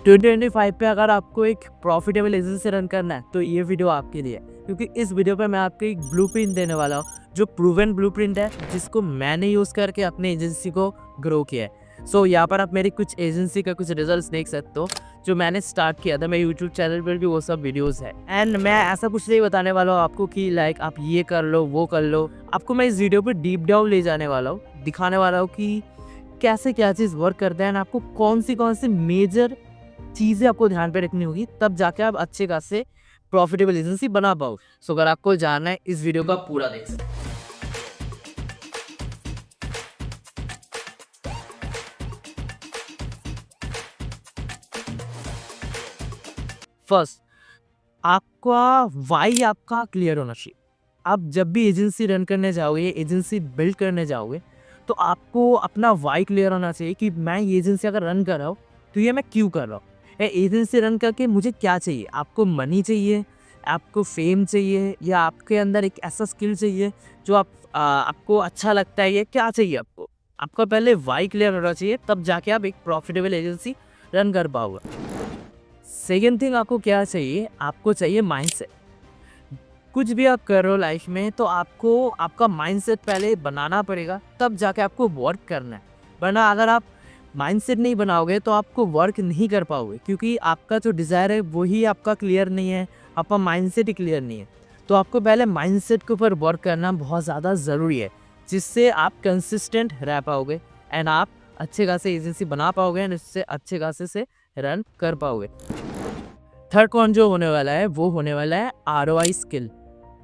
2025 पे अगर आपको एक प्रॉफिटेबल एजेंसी रन करना है तो ये वीडियो आपके लिए है, क्योंकि इस वीडियो पे मैं आपको एक ब्लूप्रिंट देने वाला हूँ जो प्रूवन ब्लूप्रिंट है, जिसको मैंने यूज़ करके अपने एजेंसी को ग्रो किया है। सो यहाँ पर आप मेरी कुछ एजेंसी का कुछ रिजल्ट्स देख सकते हो जो मैंने स्टार्ट किया था। मेरे यूट्यूब चैनल पर भी वो सब वीडियोज़ है। एंड मैं ऐसा कुछ नहीं बताने वाला हूँ आपको कि लाइक आप ये कर लो वो कर लो। आपको मैं इस वीडियो पर डीप डाउन ले जाने वाला हूँ, दिखाने वाला हूँ कि कैसे क्या चीज़ वर्क करता है एंड आपको कौन सी मेजर चीज़ें आपको ध्यान पे रखनी होगी, तब जाके आप अच्छे खासे प्रॉफिटेबल एजेंसी बना पाओ। सो अगर आपको जानना है इस वीडियो का पूरा देख सकते। फर्स्ट, आपका वाई आपका क्लियर होना चाहिए। आप जब भी एजेंसी रन करने जाओगे, एजेंसी बिल्ड करने जाओगे, तो आपको अपना वाई क्लियर होना चाहिए कि मैं ये एजेंसी अगर रन कर रहा हूँ तो ये मैं क्यों कर रहा हूँ। एजेंसी रन करके मुझे क्या चाहिए? आपको मनी चाहिए, आपको फेम चाहिए, या आपके अंदर एक ऐसा स्किल चाहिए जो आपको अच्छा लगता है? ये क्या चाहिए आपको? आपका पहले वाई क्लियर होना चाहिए, तब जाके आप एक प्रॉफिटेबल एजेंसी रन कर पाओगे। सेकेंड थिंग, आपको क्या चाहिए? आपको चाहिए माइंडसेट। कुछ भी आप कर रहे हो लाइफ में तो आपको आपका माइंडसेट पहले बनाना पड़ेगा, तब जाके आपको वर्क करना है। वरना अगर आप माइंडसेट नहीं बनाओगे तो आपको वर्क नहीं कर पाओगे, क्योंकि आपका जो डिज़ायर है वही आपका क्लियर नहीं है, आपका माइंडसेट ही क्लियर नहीं है। तो आपको पहले माइंडसेट के ऊपर वर्क करना बहुत ज़्यादा ज़रूरी है, जिससे आप कंसिस्टेंट रह पाओगे एंड आप अच्छे खासे एजेंसी बना पाओगे एंड इससे अच्छे खासे से रन कर पाओगे। थर्ड पॉइंट जो होने वाला है वो होने वाला है ROI स्किल।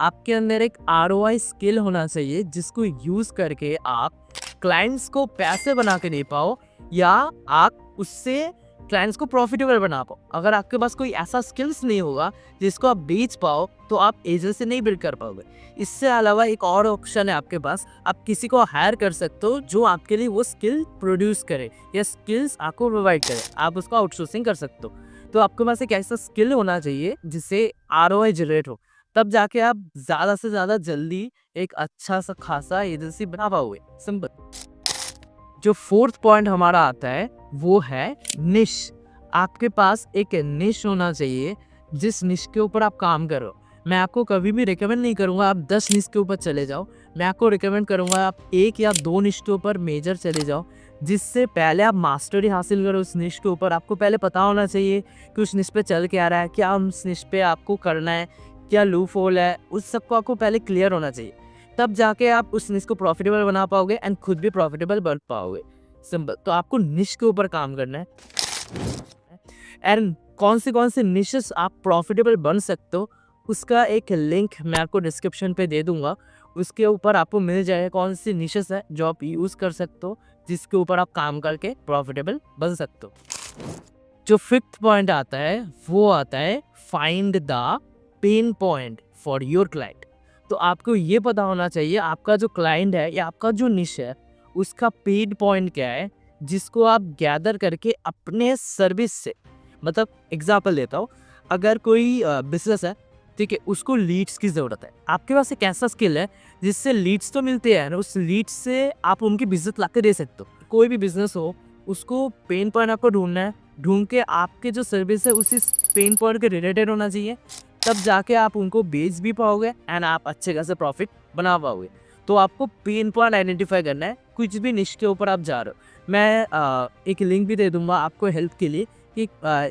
आपके अंदर एक ROI स्किल होना चाहिए जिसको यूज़ करके आप क्लाइंट्स को पैसे बना के दे पाओ, या आप उससे क्लाइंट्स को प्रॉफिटेबल बना पाओ। अगर आपके पास कोई ऐसा स्किल्स नहीं होगा जिसको आप बेच पाओ तो आप एजेंसी नहीं बिल्ड कर पाओगे। इससे अलावा एक और ऑप्शन है आपके पास, आप किसी को हायर कर सकते हो जो आपके लिए वो स्किल प्रोड्यूस करे या स्किल्स आपको प्रोवाइड करे। आप उसको आउटसोर्सिंग कर सकते हो। तो आपके पास एक ऐसा स्किल होना चाहिए जिससे ROI जनरेट हो, तब जाके आप ज़्यादा से ज़्यादा जल्दी एक अच्छा सा खासा एजेंसी बना पाओगे। सिंपल। जो फोर्थ पॉइंट हमारा आता है वो है निश। आपके पास एक निश होना चाहिए जिस निश के ऊपर आप काम करो। मैं आपको कभी भी रिकमेंड नहीं करूँगा आप 10 निश के ऊपर चले जाओ। मैं आपको रिकमेंड करूँगा आप 1 या 2 निश के ऊपर मेजर चले जाओ, जिससे पहले आप मास्टरी हासिल करो उस निश के ऊपर। आपको पहले पता होना चाहिए कि उस निश पे चल के आ रहा है, क्या उस निश पे आपको करना है, क्या लूप होल है, उस सबको आपको पहले क्लियर होना चाहिए। तब जाके आप उस निश को प्रॉफिटेबल बना पाओगे एंड खुद भी प्रॉफिटेबल बन पाओगे। सिंपल। तो आपको निश के ऊपर काम करना है एंड कौन से निशेस आप प्रॉफिटेबल बन सकते हो उसका एक लिंक मैं आपको डिस्क्रिप्शन पे दे दूंगा। उसके ऊपर आपको मिल जाएगा कौन सी निशेस है जो आप यूज़ कर सकते हो, जिसके ऊपर आप काम करके प्रॉफिटेबल बन सकते हो। जो फिफ्थ पॉइंट आता है वो आता है find the pain point for your client. तो आपको ये पता होना चाहिए आपका जो क्लाइंट है या आपका जो निश है उसका पेन पॉइंट क्या है, जिसको आप गैदर करके अपने सर्विस से, मतलब एग्जांपल देता हूँ, अगर कोई बिजनेस है, ठीक है, उसको लीड्स की ज़रूरत है। आपके पास एक ऐसा स्किल है जिससे लीड्स तो मिलते हैं, उस लीड्स से आप उनकी बिजनेस ला के दे सकते हो। कोई भी बिजनेस हो उसको पेन पॉइंट आपको ढूंढना है, ढूंढ के आपके जो सर्विस है उसी पेन पॉइंट के रिलेटेड होना चाहिए, तब जाके आप उनको बेच भी पाओगे एंड आप अच्छे खासे प्रॉफिट बना पाओगे। तो आपको पेन पॉइंट आइडेंटिफाई करना है कुछ भी निश के ऊपर आप जा रहे हो। मैं एक लिंक भी दे दूंगा आपको हेल्प के लिए कि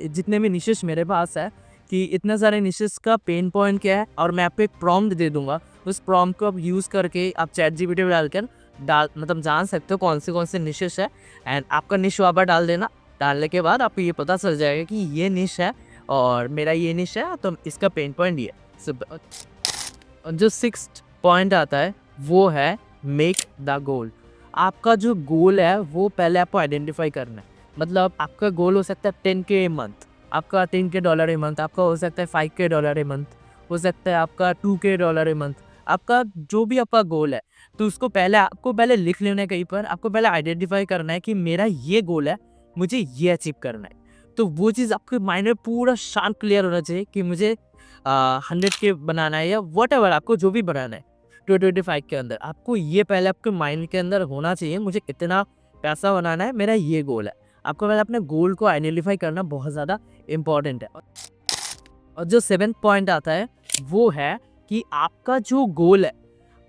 जितने भी निशेस मेरे पास है कि इतने सारे निशेस का पेन पॉइंट क्या है, और मैं आपको एक प्रॉम्प्ट दे दूंगा। उस प्रॉम्प्ट को आप यूज़ करके आप ChatGPT में मतलब जान सकते हो कौन से निशेस है एंड आपका निश वहाँ पर डाल देना। डालने के बाद आपको ये पता चल जाएगा कि ये निश है और मेरा ये निश है, तो इसका पेन पॉइंट ये है। जो सिक्स्थ पॉइंट आता है वो है मेक द गोल। आपका जो गोल है वो पहले आपको आइडेंटिफाई करना है। मतलब आपका गोल हो सकता है 10K मंथ, आपका $10K ए मंथ, आपका हो सकता है $5K ए मंथ, हो सकता है आपका $2K ए मंथ, आपका जो भी आपका गोल है। तो उसको आपको पहले लिख लेना है कहीं पर। आपको पहले आइडेंटिफाई करना है कि मेरा ये गोल है, मुझे ये अचीव करना है। तो वो चीज़ आपके माइंड में पूरा शार्प क्लियर होना चाहिए कि मुझे 100K बनाना है या वट एवर आपको जो भी बनाना है 2025 के अंदर। आपको ये पहले आपके माइंड के अंदर होना चाहिए, मुझे इतना पैसा बनाना है, मेरा ये गोल है। आपको पहले अपने गोल को आइडेंटिफाई करना बहुत ज़्यादा इम्पॉर्टेंट है। और जो 7th पॉइंट आता है वो है कि आपका जो गोल है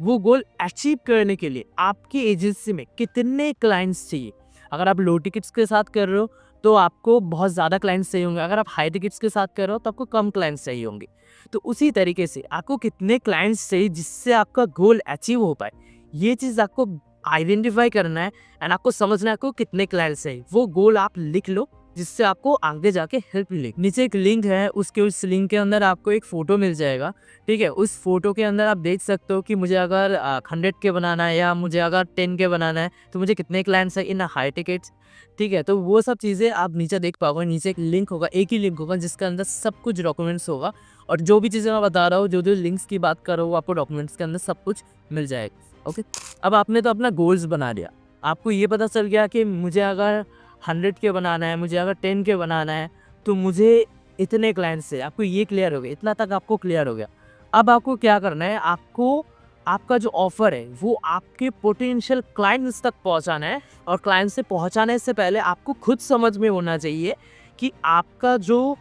वो गोल अचीव करने के लिए आपकी एजेंसी में कितने क्लाइंट्स चाहिए। अगर आप लो टिकट्स के साथ कर रहे हो तो आपको बहुत ज़्यादा क्लाइंट्स चाहिए होंगे, अगर आप हाई टिकट्स के साथ कर रहे हो तो आपको कम क्लाइंट्स चाहिए होंगे। तो उसी तरीके से आपको कितने क्लाइंट्स चाहिए जिससे आपका गोल अचीव हो पाए, ये चीज़ आपको आइडेंटिफाई करना है एंड आपको समझना है आपको कितने क्लाइंट्स चाहिए। वो गोल आप लिख लो जिससे आपको आगे जाके हेल्प मिलेगी। नीचे एक लिंक है, उस लिंक के अंदर आपको एक फ़ोटो मिल जाएगा, ठीक है। उस फोटो के अंदर आप देख सकते हो कि मुझे अगर 100 के बनाना है या मुझे अगर 10 के बनाना है तो मुझे कितने क्लाइंट्स है इन हाई टिकट्स, ठीक है। तो वो सब चीज़ें आप नीचे देख पाओगे। नीचे एक लिंक होगा, एक ही लिंक होगा जिसके अंदर सब कुछ डॉक्यूमेंट्स होगा, और जो भी चीज़ें मैं बता रहा हूँ, जो जो लिंक्स की बात कर रहा हूँ, आपको डॉक्यूमेंट्स के अंदर सब कुछ मिल जाएगा। ओके, अब आपने तो अपना गोल्स बना लिया, आपको ये पता चल गया कि मुझे अगर 100 के बनाना है, मुझे अगर 10 के बनाना है तो मुझे इतने क्लाइंट्स से, आपको ये क्लियर हो गया, इतना तक आपको क्लियर हो गया। अब आपको क्या करना है, आपको आपका जो ऑफर है वो आपके पोटेंशियल क्लाइंट्स तक पहुंचाना है, और क्लाइंट से पहुंचाने से पहले आपको खुद समझ में होना चाहिए कि आपका जो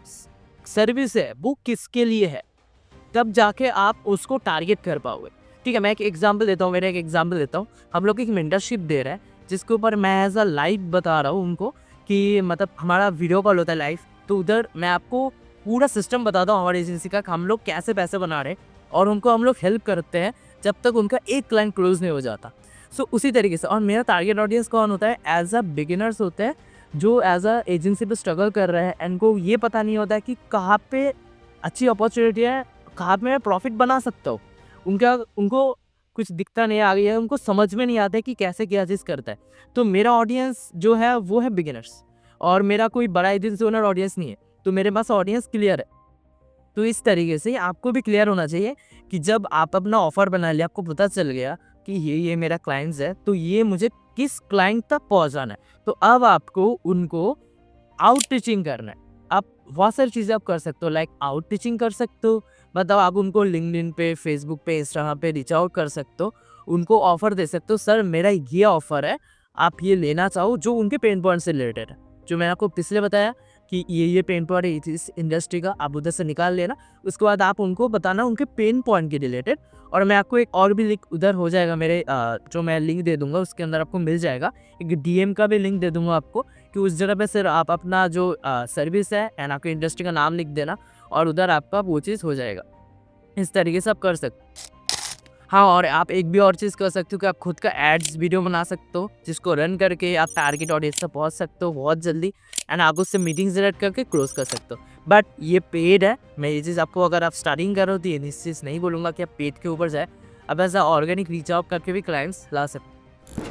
सर्विस है वो किसके लिए है, तब जाके आप उसको टारगेट कर पाओगे। ठीक है, मैं एक एग्जांपल देता हूँ, हम लोग एक मेंटरशिप दे रहे हैं जिसके ऊपर मैं एज अ लाइव बता रहा हूँ उनको कि मतलब हमारा वीडियो कॉल होता है लाइव, तो उधर मैं आपको पूरा सिस्टम बताता हूँ हमारी एजेंसी का, हम लोग कैसे पैसे बना रहे हैं और उनको हम लोग हेल्प करते हैं जब तक उनका एक क्लाइंट क्लोज नहीं हो जाता। सो उसी तरीके से, और मेरा टारगेट ऑडियंस कौन होता है, एज अ बिगिनर्स होते हैं जो एज अ एजेंसी पे स्ट्रगल कर रहे हैं, इनको ये पता नहीं होता है कि कहाँ पे अच्छी अपॉर्चुनिटी है, कहाँ पे मैं प्रॉफिट बना सकता हूँ। उनको कुछ दिखता नहीं आ गया है, उनको समझ में नहीं आता है कि कैसे क्या चीज़ करता है। तो मेरा ऑडियंस जो है वो है बिगिनर्स, और मेरा कोई बड़ा एजेंसी ओनर ऑडियंस नहीं है, तो मेरे पास ऑडियंस क्लियर है। तो इस तरीके से आपको भी क्लियर होना चाहिए कि जब आप अपना ऑफर बना लिया, आपको पता चल गया कि ये मेरा क्लाइंट्स है, तो ये मुझे किस क्लाइंट तक पहुंचाना है, तो अब आपको उनको आउट टीचिंग करना है। आप बहुत सारी चीज़ें आप कर सकते हो, लाइक आउट टीचिंग कर सकते हो, मतलब आप उनको लिंक्डइन पे, फेसबुक पे, इंस्टाग्राम पे रीच आउट कर सकते हो, उनको ऑफर दे सकते हो, सर मेरा ये ऑफर है, आप ये लेना चाहो, जो उनके पेन पॉइंट से रिलेटेड है। जो मैंने आपको पिछले बताया कि ये पेन पॉइंट है इस इंडस्ट्री का, आप उधर से निकाल लेना। उसके बाद आप उनको बताना उनके पेन पॉइंट के रिलेटेड, और मैं आपको एक और भी लिंक उधर हो जाएगा मेरे जो मैं लिंक दे दूंगा उसके अंदर आपको मिल जाएगा, एक डीएम का भी लिंक दे दूंगा आपको, कि उस जगह पे सिर्फ आप अपना जो सर्विस है एंड आपकी इंडस्ट्री का नाम लिख देना, और उधर आपका वो चीज़ हो जाएगा। इस तरीके से आप कर सकते। हाँ, और आप एक भी और चीज़ कर सकते हो कि आप खुद का एड्स वीडियो बना सकते हो, जिसको रन करके आप टारगेट ऑडियंस तक पहुंच सकते हो बहुत जल्दी, एंड आप उससे मीटिंग जनरेट करके क्लोज कर सकते हो। बट ये पेड है, मैं ये चीज़ आपको, अगर आप स्टार्टिंग कर रहे हो तो ये निश्चित नहीं बोलूँगा कि आप पेड के ऊपर जाए, अब ऐसा ऑर्गेनिक रीच आउट करके भी क्लाइंट्स ला सकते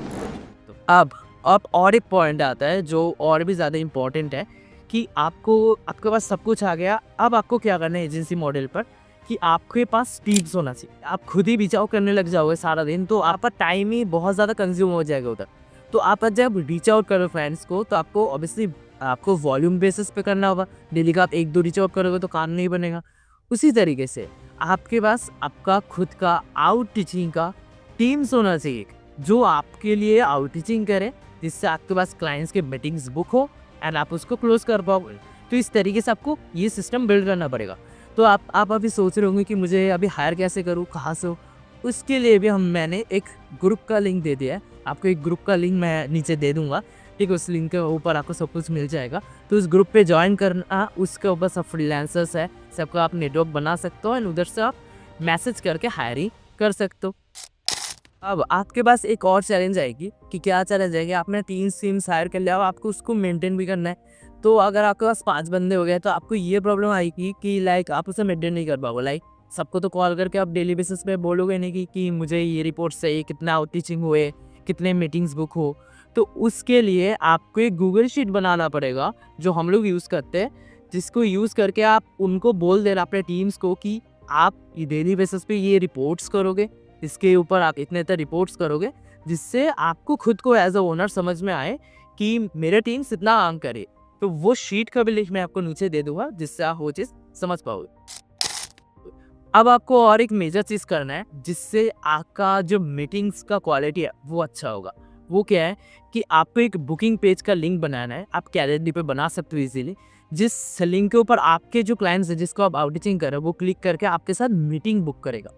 हो। अब और एक पॉइंट आता है जो और भी ज़्यादा इंपॉर्टेंट है, कि आपके पास सब कुछ आ गया, अब आपको क्या करना है एजेंसी मॉडल पर, कि आपके पास टीम्स होना चाहिए। आप खुद ही रीच आउट करने लग जाओगे सारा दिन, तो आपका टाइम ही बहुत ज़्यादा कंज्यूम हो जाएगा उधर। तो आप जब रीच आउट करो फ्रेंड्स को, तो आपको ऑब्वियसली आपको वॉल्यूम बेसिस पे करना होगा। डेली का आप 1-2 रीच आउट करोगे तो काम नहीं बनेगा। उसी तरीके से आपके पास आपका खुद का आउट टीचिंग का टीम्स होना चाहिए, जो आपके लिए आउट टीचिंग करे, जिससे आपके पास क्लाइंट्स के मीटिंग्स बुक हो एंड आप उसको क्लोज कर पाओगे। तो इस तरीके से आपको ये सिस्टम बिल्ड करना पड़ेगा। तो आप अभी सोच रहे होंगे कि मुझे अभी हायर कैसे करूँ, कहाँ से हो? उसके लिए भी मैंने एक ग्रुप का लिंक दे दिया है। आपको एक ग्रुप का लिंक मैं नीचे दे दूँगा, ठीक है? उस लिंक के ऊपर आपको सब कुछ मिल जाएगा। तो उस ग्रुप पे जॉइन करना, उसके ऊपर सब फ्रीलांसर्स है, सबका आप नेटवर्क बना सकते हो एंड उधर से आप मैसेज करके हायरिंग कर सकते हो। अब आपके पास एक और चैलेंज आएगी, कि क्या चैलेंज आएगी, आपने 3 टीम्स हायर कर लिया, अब आपको उसको मेंटेन भी करना है। तो अगर आपके पास 5 बंदे हो गए तो आपको ये प्रॉब्लम आएगी कि लाइक आप उसे मेंटेन नहीं कर पाओगे। लाइक सबको तो कॉल करके आप डेली बेसिस पे बोलोगे नहीं कि मुझे ये रिपोर्ट चाहिए, कितना आउट टीचिंग हुए, कितने मीटिंग्स बुक हो। तो उसके लिए आपको एक गूगल शीट बनाना पड़ेगा, जो हम लोग यूज़ करते हैं, जिसको यूज़ करके आप उनको बोल देना अपने टीम्स को कि आप डेली बेसिस पे ये रिपोर्ट्स करोगे, इसके ऊपर आप इतने तक रिपोर्ट्स करोगे, जिससे आपको खुद को एज अ ओनर समझ में आए कि मेरे टीम्स इतना काम करे। तो वो शीट का भी लिंक मैं आपको नीचे दे दूंगा, जिससे आप वो चीज़ समझ पाओगे। अब आपको और एक मेजर चीज़ करना है, जिससे आपका जो मीटिंग्स का क्वालिटी है वो अच्छा होगा। वो क्या है कि आपको एक बुकिंग पेज का लिंक बनाना है, आप कैलेंडर पे बना सकते हो इजीली, जिस लिंक के ऊपर आपके जो क्लाइंट्स हैं जिसको आप आउटरीचिंग कर रहे हो वो क्लिक करके आपके साथ मीटिंग बुक करेगा।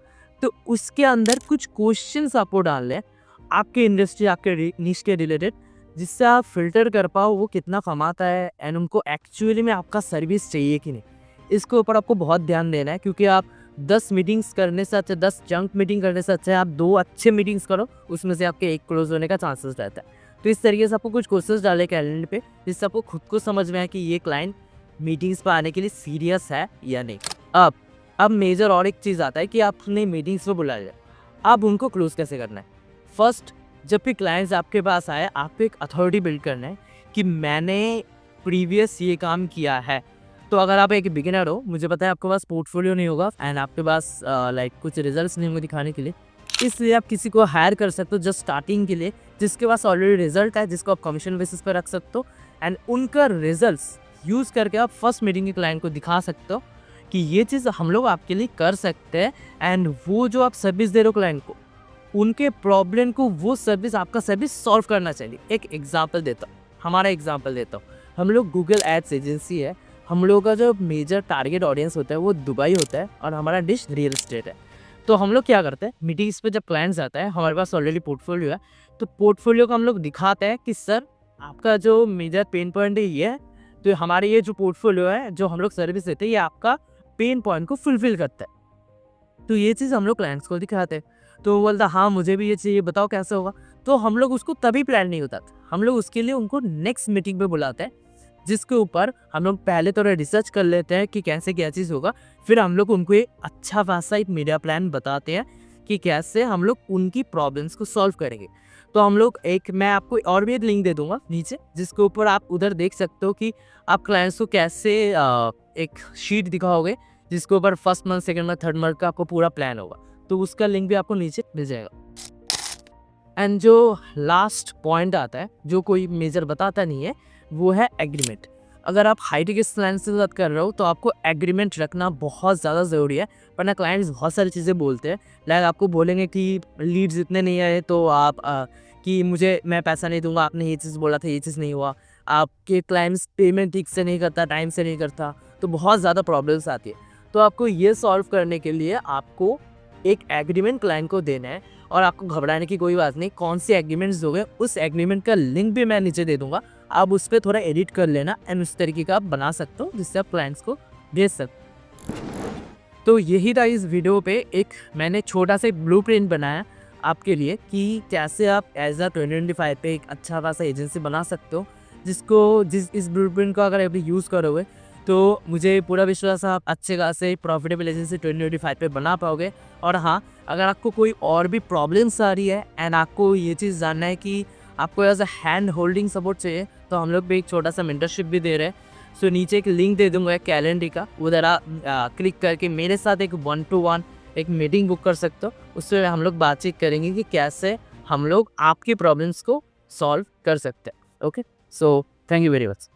तो उसके अंदर कुछ क्वेश्चंस आपको डालने हैं आपके इंडस्ट्री, आपके निश के रिलेटेड, जिससे आप फिल्टर कर पाओ वो कितना कमाता है एंड उनको एक्चुअली में आपका सर्विस चाहिए कि नहीं। इसके ऊपर आपको बहुत ध्यान देना है, क्योंकि आप 10 मीटिंग्स करने से अच्छा, 10 जंक मीटिंग करने से अच्छा आप 2 अच्छे मीटिंग्स करो, उसमें से आपके 1 क्लोज होने का चांसेस रहता है। तो इस तरीके से आपको कुछ क्वेश्चंस डाले कैलेंडर पे, जिससे आपको खुद को समझ में आए कि ये क्लाइंट मीटिंग्स पर आने के लिए सीरियस है या नहीं। अब मेजर और एक चीज़ आता है कि आपने मीटिंग्स पे बुला लिया, अब उनको क्लोज कैसे करना है। फर्स्ट, जब भी क्लाइंट्स आपके पास आए, आपको एक अथॉरिटी बिल्ड करना है कि मैंने प्रीवियस ये काम किया है। तो अगर आप एक बिगिनर हो, मुझे पता है आपके पास पोर्टफोलियो नहीं होगा एंड आपके पास लाइक कुछ रिजल्ट्स नहीं होंगे दिखाने के लिए, इसलिए आप किसी को हायर कर सकते हो जस्ट स्टार्टिंग के लिए, जिसके पास ऑलरेडी रिजल्ट है, जिसको आप कमीशन बेसिस पर रख सकते हो एंड उनका रिजल्ट्स यूज़ करके आप फर्स्ट मीटिंग के क्लाइंट को दिखा सकते हो कि ये चीज़ हम लोग आपके लिए कर सकते हैं एंड वो जो आप सर्विस दे रहे हो क्लाइंट को, उनके प्रॉब्लम को वो सर्विस, आपका सर्विस सॉल्व करना चाहिए। एक एग्जांपल देता हूँ, हमारा एग्जांपल देता हूँ। हम लोग गूगल एड्स एजेंसी है, हम लोगों का जो मेजर टारगेट ऑडियंस होता है वो दुबई होता है और हमारा डिश रियल एस्टेट है। तो हम लोग क्या करते हैं, मीटिंग्स पे जब क्लाइंट्स आता है, हमारे पास ऑलरेडी पोर्टफोलियो है, तो पोर्टफोलियो को हम लोग दिखाते हैं कि सर आपका जो मेजर पेन पॉइंट है ये है, तो हमारे ये जो पोर्टफोलियो है जो हम लोग सर्विस देते हैं ये आपका पेन पॉइंट को फुलफिल करता है। तो ये चीज़ हम लोग क्लाइंट्स को दिखाते हैं। तो वो बोलता हाँ मुझे भी ये चाहिए, बताओ कैसे होगा। तो हम लोग उसको तभी प्लान नहीं होता था, हम लोग उसके लिए उनको नेक्स्ट मीटिंग पे बुलाते हैं, जिसके ऊपर हम लोग पहले थोड़ा रिसर्च कर लेते हैं कि कैसे क्या चीज़ होगा। फिर हम लोग उनको एक अच्छा खासा एक मीडिया प्लान बताते हैं कि कैसे हम लोग उनकी प्रॉब्लम्स को सॉल्व करेंगे। तो हम लोग मैं आपको और भी एक लिंक दे दूंगा नीचे, जिसके ऊपर आप उधर देख सकते हो कि आप क्लाइंट्स को कैसे एक शीट दिखाओगे जिसके ऊपर first month, second month, third month का आपको पूरा प्लान होगा। तो उसका लिंक भी आपको नीचे मिल जाएगा। एंड जो लास्ट पॉइंट आता है जो कोई मेजर बताता नहीं है, वो है एग्रीमेंट। अगर आप हाई टिकट क्लाइंट्स के साथ कर रहे हो तो आपको एग्रीमेंट रखना बहुत ज़्यादा ज़रूरी है, वरना क्लाइंट्स बहुत सारी चीज़ें बोलते हैं। लाइक आपको बोलेंगे कि लीड्स इतने नहीं आए तो आप कि मैं पैसा नहीं दूंगा, आपने ये चीज़ बोला था, ये चीज़ नहीं हुआ। आपके क्लाइंट्स पेमेंट ठीक से नहीं करता, टाइम से नहीं करता, तो बहुत ज़्यादा प्रॉब्लम्स आती है। तो आपको ये सॉल्व करने के लिए आपको एक एग्रीमेंट क्लाइंट को देना है, और आपको घबराने की कोई बात नहीं। कौन सी एग्रीमेंट्स दोगे, उस एग्रीमेंट का लिंक भी मैं नीचे दे दूंगा, आप उस पर थोड़ा एडिट कर लेना एंड उस तरीके का आप बना सकते हो जिससे आप क्लाइंट्स को भेज सकते हो। तो यही था इस वीडियो पे, एक मैंने छोटा सा ब्लूप्रिंट बनाया आपके लिए कि कैसे आप एज अ 2025 पे एक अच्छा खासा एजेंसी बना सकते हो, इस ब्लूप्रिंट को अगर अभी यूज़ करोगे तो मुझे पूरा विश्वास है आप अच्छे खासे प्रॉफिटेबल एजेंसी 2025 पे बना पाओगे। और हाँ, अगर आपको कोई और भी प्रॉब्लम्स आ रही है एंड आपको ये चीज़ जानना है कि आपको as a hand holding support चाहिए, तो हम लोग भी एक छोटा सा मेंटरशिप भी दे रहे हैं। सो नीचे एक लिंक दे दूंगा कैलेंडर का, उधर आप क्लिक करके मेरे साथ एक 1-to-1 एक मीटिंग बुक कर सकते हो। उससे हम लोग बातचीत करेंगे कि कैसे हम लोग आपकी प्रॉब्लम्स को सॉल्व कर सकते हैं। Okay, so thank you very much.